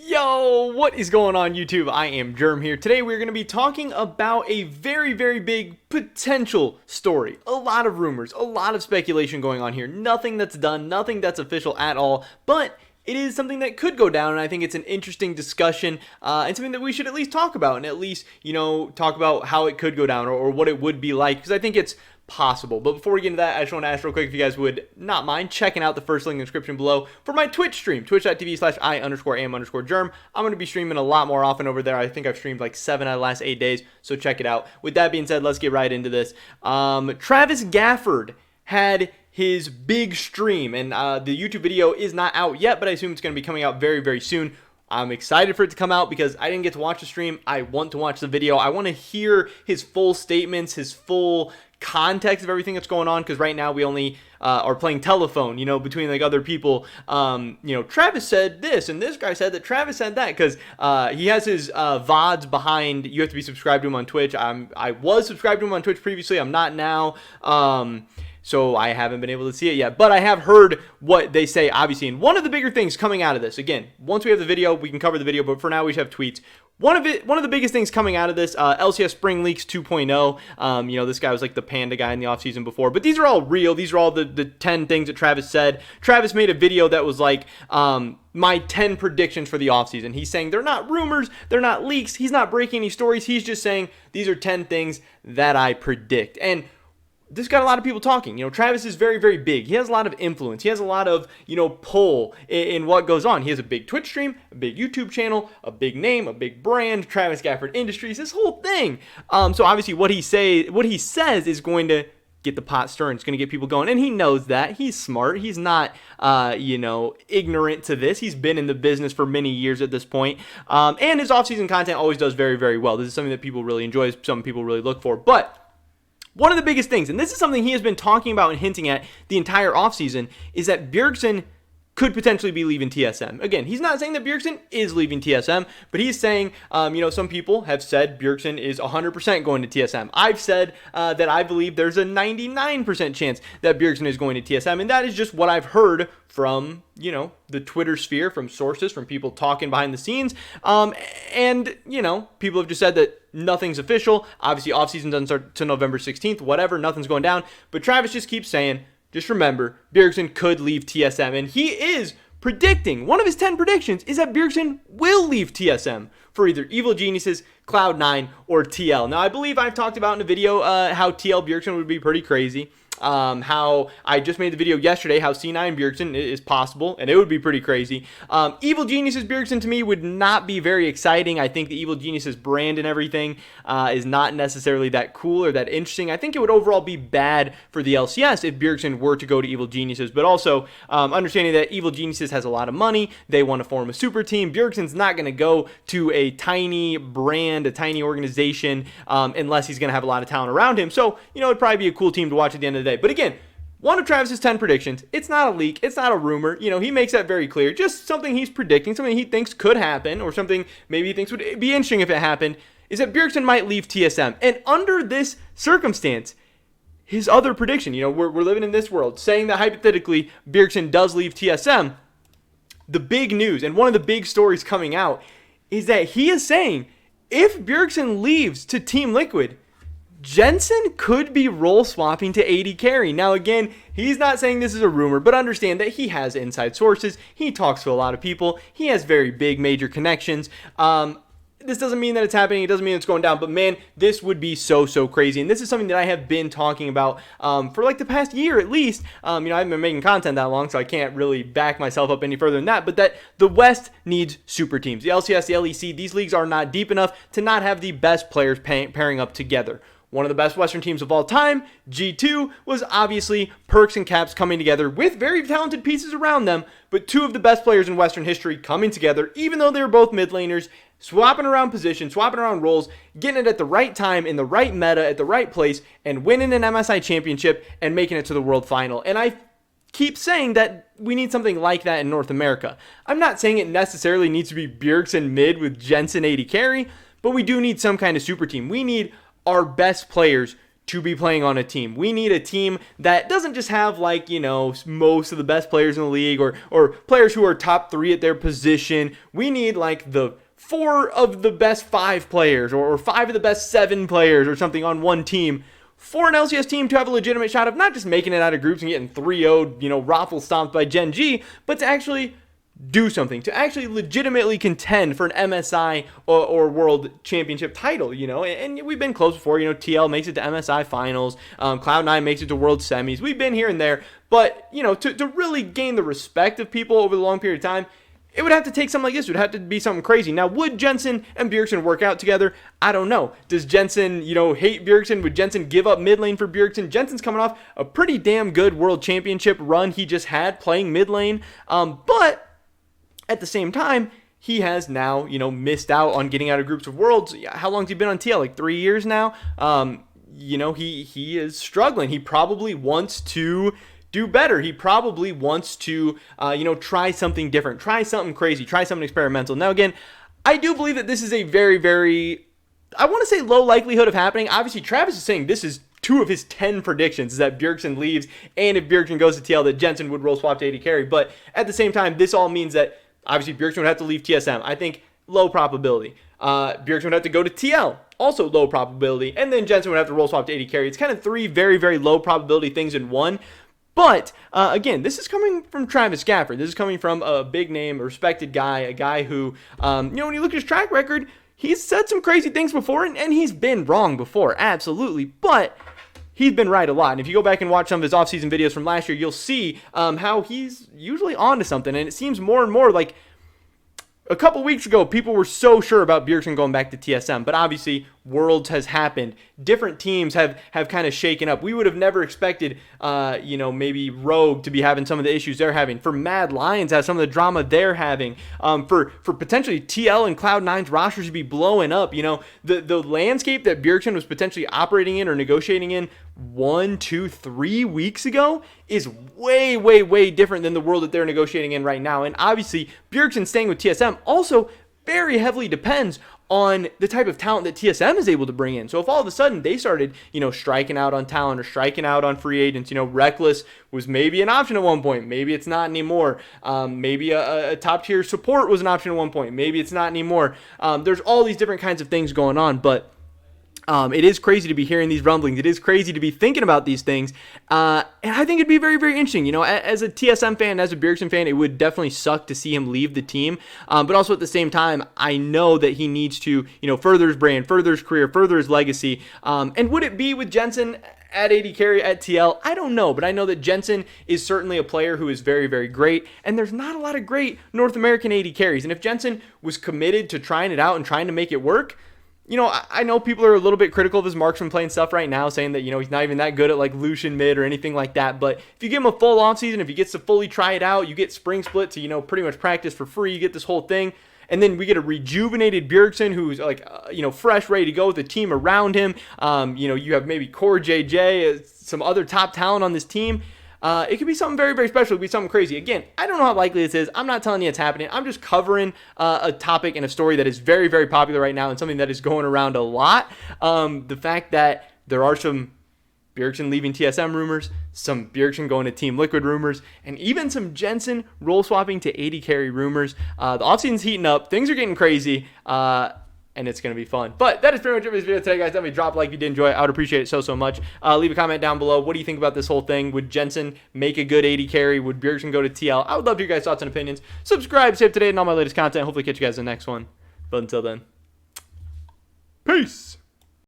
Yo, what is going on YouTube? I am Germ here. Today we're going to be talking about a very big potential story. A lot of rumors, a lot of speculation going on here. Nothing that's done, nothing that's official at all, but it is something that could go down, and I think it's an interesting discussion and something that we should at least talk about, and at least, talk about how it could go down or what it would be like, because I think it's possible. But before we get into that, I just want to ask real quick if you guys would not mind checking out the first link in the description below for my Twitch stream, twitch.tv/I_am_germ. I'm going to be streaming a lot more often over there. I think I've streamed like 7 out of the last 8 days, so check it out. With that being said, let's get right into this. Travis Gafford had his big stream, and the YouTube video is not out yet, but I assume it's going to be coming out very soon. I'm excited for it to come out because I didn't get to watch the stream. I want to watch the video. I want to hear his full statements, his full context of everything that's going on, because right now we only are playing telephone, between like other people. Travis said this and this guy said that Travis said that, because he has his VODs behind. You have to be subscribed to him on Twitch. I was subscribed to him on Twitch previously. I'm not now. So I haven't been able to see it yet, but I have heard what they say, obviously. And one of the bigger things coming out of this, again, once we have the video, we can cover the video, but for now we should have tweets. One of the biggest things coming out of this, LCS Spring Leaks 2.0. This guy was like the panda guy in the offseason before, but these are all real. These are all the 10 things that Travis said. Travis made a video that was like, my 10 predictions for the offseason. He's saying they're not rumors, they're not leaks. He's not breaking any stories. He's just saying these are 10 things that I predict. And this got a lot of people talking. Travis is very big. He has a lot of influence. He has a lot of, pull in what goes on. He has a big Twitch stream, a big YouTube channel, a big name, a big brand, Travis Gafford Industries, this whole thing. So obviously what he says is going to get the pot stirring. It's going to get people going. And he knows that. He's smart. He's not, ignorant to this. He's been in the business for many years at this point. And his offseason content always does very well. This is something that people really enjoy, some people really look for. But one of the biggest things, and this is something he has been talking about and hinting at the entire offseason, is that Bjergsen could potentially be leaving TSM. Again, he's not saying that Bjergsen is leaving TSM, but he's saying, some people have said Bjergsen is 100% going to TSM. I've said that I believe there's a 99% chance that Bjergsen is going to TSM, and that is just what I've heard from, the Twitter sphere, from sources, from people talking behind the scenes. And people have just said that nothing's official. Obviously, offseason doesn't start till November 16th, whatever, nothing's going down. But Travis just keeps saying, just remember, Bjergsen could leave TSM. And he is predicting, one of his 10 predictions is that Bjergsen will leave TSM for either Evil Geniuses, Cloud9, or TL. Now, I believe I've talked about in a video how TL Bjergsen would be pretty crazy. How I just made the video yesterday, how C9 Bjergsen is possible, and it would be pretty crazy. Evil Geniuses Bjergsen to me would not be very exciting. I think the Evil Geniuses brand and everything is not necessarily that cool or that interesting. I think it would overall be bad for the LCS if Bjergsen were to go to Evil Geniuses, but also understanding that Evil Geniuses has a lot of money, they want to form a super team. Bjergsen's not going to go to a tiny brand, a tiny organization, unless he's going to have a lot of talent around him. So, it'd probably be a cool team to watch at the end of the day. But again, one of Travis's 10 predictions, it's not a leak, it's not a rumor, he makes that very clear, just something he's predicting, something he thinks could happen, or something maybe he thinks would be interesting if it happened, is that Bjergsen might leave TSM. And under this circumstance, his other prediction, we're living in this world, saying that hypothetically Bjergsen does leave TSM, the big news, and one of the big stories coming out, is that he is saying, if Bjergsen leaves to Team Liquid, Jensen could be role swapping to AD carry. Now again, he's not saying this is a rumor, but understand that he has inside sources. He talks to a lot of people. He has very big major connections. This doesn't mean that it's happening. It doesn't mean it's going down. But man, this would be so crazy. And this is something that I have been talking about for like the past year at least. I haven't been making content that long, so I can't really back myself up any further than that. But that the West needs super teams. The LCS, the LEC, these leagues are not deep enough to not have the best players pairing up together. One of the best Western teams of all time, G2, was obviously Perks and Caps coming together with very talented pieces around them, but two of the best players in Western history coming together, even though they were both mid laners, swapping around positions, swapping around roles, getting it at the right time, in the right meta, at the right place, and winning an MSI championship and making it to the World Final. And I keep saying that we need something like that in North America. I'm not saying it necessarily needs to be Bjergsen mid with Jensen AD carry, but we do need some kind of super team. We need our best players to be playing on a team. We need a team that doesn't just have, like, you know, most of the best players in the league or players who are top 3 at their position. We need like the 4 of the best 5 players or 5 of the best 7 players or something on one team for an LCS team to have a legitimate shot of not just making it out of groups and getting 3-0'd, you know, raffle stomped by Gen G, but to actually do something, to actually legitimately contend for an MSI or World Championship title, you know, and we've been close before, you know, TL makes it to MSI finals, Cloud9 makes it to World Semis, we've been here and there, but, you know, to really gain the respect of people over the long period of time, it would have to take something like this. It would have to be something crazy. Now, would Jensen and Bjergsen work out together? I don't know. Does Jensen, you know, hate Bjergsen? Would Jensen give up mid lane for Bjergsen? Jensen's coming off a pretty damn good World Championship run he just had playing mid lane, but at the same time, he has now, you know, missed out on getting out of groups of Worlds. How long has he been on TL? Like 3 years now? You know, he is struggling. He probably wants to do better. He probably wants to, you know, try something different, try something crazy, try something experimental. Now, again, I do believe that this is a very, very, I want to say low likelihood of happening. Obviously, Travis is saying this is 2 of his 10 predictions is that Bjergsen leaves, and if Bjergsen goes to TL, that Jensen would role swap to AD carry. But at the same time, this all means that obviously Bjergsen would have to leave TSM. I think low probability. Bjergsen would have to go to TL. Also low probability. And then Jensen would have to role swap to AD carry. It's kind of 3 very, very low probability things in one. But, again, this is coming from Travis Gafford. This is coming from a big name, a respected guy, a guy who, you know, when you look at his track record, he's said some crazy things before, and he's been wrong before, absolutely. But he's been right a lot. And if you go back and watch some of his offseason videos from last year, you'll see how he's usually onto something. And it seems more and more like a couple weeks ago, people were so sure about Bjergsen going back to TSM, but obviously Worlds has happened. Different teams have kind of shaken up. We would have never expected, you know, maybe Rogue to be having some of the issues they're having. For Mad Lions to have some of the drama they're having. For potentially TL and Cloud9's rosters to be blowing up. You know, the landscape that Bjergsen was potentially operating in or negotiating in 1, 2, 3 weeks ago is way, way, way different than the world that they're negotiating in right now. And obviously, Bjergsen staying with TSM also very heavily depends on the type of talent that TSM is able to bring in. So if all of a sudden they started, you know, striking out on talent or striking out on free agents, you know, Reckless was maybe an option at one point. Maybe it's not anymore. Maybe a top tier support was an option at one point. Maybe it's not anymore. There's all these different kinds of things going on, but it is crazy to be hearing these rumblings. It is crazy to be thinking about these things. And I think it'd be very, very interesting. You know, as a TSM fan, as a Bjergsen fan, it would definitely suck to see him leave the team. But also at the same time, I know that he needs to, you know, further his brand, further his career, further his legacy. And would it be with Jensen at AD carry at TL? I don't know, but I know that Jensen is certainly a player who is very, very great, and there's not a lot of great North American AD carries. And if Jensen was committed to trying it out and trying to make it work, you know, I know people are a little bit critical of his marksman playing stuff right now, saying that, you know, he's not even that good at like Lucian mid or anything like that. But if you give him a full offseason, if he gets to fully try it out, you get spring split to, you know, pretty much practice for free, you get this whole thing. And then we get a rejuvenated Bjergsen who's like, you know, fresh, ready to go with the team around him. You know, you have maybe Core JJ, some other top talent on this team. It could be something very, very special. It could be something crazy. Again, I don't know how likely this is. I'm not telling you it's happening. I'm just covering a topic and a story that is very, very popular right now and something that is going around a lot. The fact that there are some Bjergsen leaving TSM rumors, some Bjergsen going to Team Liquid rumors, and even some Jensen role swapping to AD carry rumors. The offseason's heating up. Things are getting crazy. And it's going to be fun. But that is pretty much it for this video today, guys. Definitely drop a like if you did enjoy it. I would appreciate it so, so much. Leave a comment down below. What do you think about this whole thing? Would Jensen make a good AD carry? Would Bjergsen go to TL? I would love to hear your guys' thoughts and opinions. Subscribe, stay up to date on all my latest content. Hopefully catch you guys in the next one. But until then, peace!